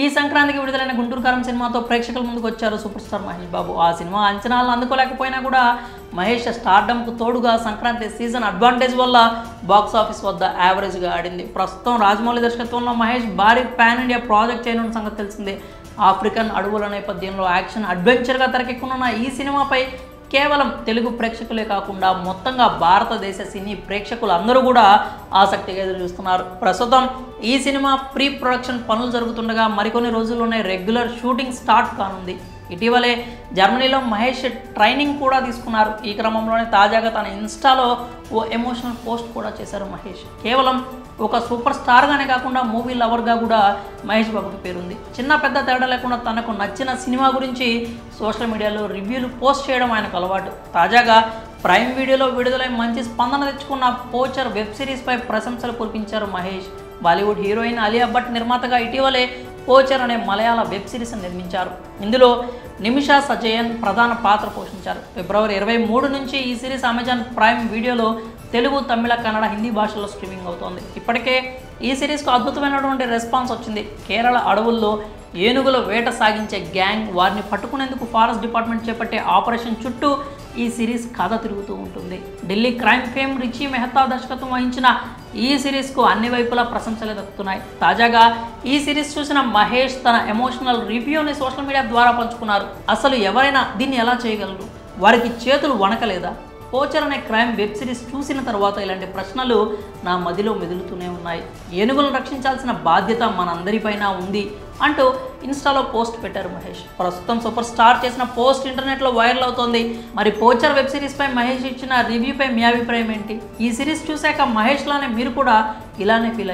ఈ సంక్రాంతికి విడుదలైన గుంటూరు కారం సినిమాతో ప్రేక్షకుల ముందుకు వచ్చారు సూపర్ స్టార్ మహేష్ బాబు. ఆ సినిమా అంచనాలను అందుకోలేకపోయినా కూడా మహేష్ స్టార్డమ్కు తోడుగా సంక్రాంతి సీజన్ అడ్వాంటేజ్ వల్ల బాక్స్ ఆఫీస్ వద్ద యావరేజ్గా ఆడింది. ప్రస్తుతం రాజమౌళి దర్శకత్వంలో మహేష్ భారీ పాన్ ఇండియా ప్రాజెక్ట్ చేయనున్న సంగతి తెలిసిందే. ఆఫ్రికన్ అడవుల నేపథ్యంలో యాక్షన్ అడ్వెంచర్గా తెరకెక్కనున్న ఈ సినిమాపై కేవలం తెలుగు ప్రేక్షకులే కాకుండా మొత్తంగా భారతదేశ సినీ ప్రేక్షకులు అందరూ కూడా ఆసక్తిగా ఎదురు చూస్తున్నారు. ప్రస్తుతం ఈ సినిమా ప్రీ ప్రొడక్షన్ పనులు జరుగుతుండగా మరికొన్ని రోజుల్లోనే రెగ్యులర్ షూటింగ్ స్టార్ట్ కానుంది. ఇటీవలే జర్మనీలో మహేష్ ట్రైనింగ్ కూడా తీసుకున్నారు. ఈ క్రమంలోనే తాజాగా తన ఇన్స్టాలో ఓ ఎమోషనల్ పోస్ట్ కూడా చేశారు మహేష్. కేవలం ఒక సూపర్ స్టార్గానే కాకుండా మూవీ లవర్గా కూడా మహేష్ బాబుకి పేరుంది. చిన్న పెద్ద తేడా లేకుండా తనకు నచ్చిన సినిమా గురించి సోషల్ మీడియాలో రివ్యూలు పోస్ట్ చేయడం ఆయనకు అలవాటు. తాజాగా ప్రైమ్ వీడియోలో విడుదలై మంచి స్పందన తెచ్చుకున్న పోచర్ వెబ్ సిరీస్పై ప్రశంసలు కురిపించారు మహేష్. బాలీవుడ్ హీరోయిన్ అలియా భట్ నిర్మాతగా ఇటీవలే పోచర్ అనే మలయాళ వెబ్ సిరీస్ నిర్మించారు. ఇందులో నిమిషా సజయన్ ప్రధాన పాత్ర పోషించారు. ఫిబ్రవరి 23 నుంచి ఈ సిరీస్ అమెజాన్ ప్రైమ్ వీడియోలో తెలుగు, తమిళ, కన్నడ, హిందీ భాషల్లో స్ట్రీమింగ్ అవుతోంది. ఇప్పటికే ఈ సిరీస్కు అద్భుతమైనటువంటి రెస్పాన్స్ వచ్చింది. కేరళ అడవుల్లో ఏనుగుల వేట సాగించే గ్యాంగ్, వారిని పట్టుకునేందుకు ఫారెస్ట్ డిపార్ట్మెంట్ చేపట్టే ఆపరేషన్ చుట్టూ ఈ సిరీస్ కథ తిరుగుతూ ఉంటుంది. Delhi crime fame Richie Mehta దర్శకత్వం వహించిన ఈ సిరీస్కు అన్ని వైపులా ప్రశంసలే దక్కుతున్నాయి. తాజాగా ఈ సిరీస్ చూసిన మహేష్ తన ఎమోషనల్ రివ్యూని సోషల్ మీడియా ద్వారా పంచుకున్నారు. అసలు ఎవరైనా దీన్ని ఎలా చేయగలరు? వారికి చేతులు వణకలేదా? పోచర్ అనే క్రైమ్ వెబ్ సిరీస్ చూసిన తర్వాత ఇలాంటి ప్రశ్నలు నా మదిలో మెదులుతూనే ఉన్నాయి. ఏనుగులను రక్షించాల్సిన బాధ్యత మనందరిపైన ఉంది అంటూ ఇన్స్టాలో పోస్ట్ పెట్టారు మహేష్. ప్రస్తుతం సూపర్ స్టార్ చేసిన పోస్ట్ ఇంటర్నెట్లో వైరల్ అవుతోంది. మరి పోచర్ వెబ్ సిరీస్పై మహేష్ ఇచ్చిన రివ్యూపై మీ అభిప్రాయం ఏంటి? ఈ సిరీస్ చూశాక మహేష్ లానే మీరు కూడా ఇలానే ఫీల్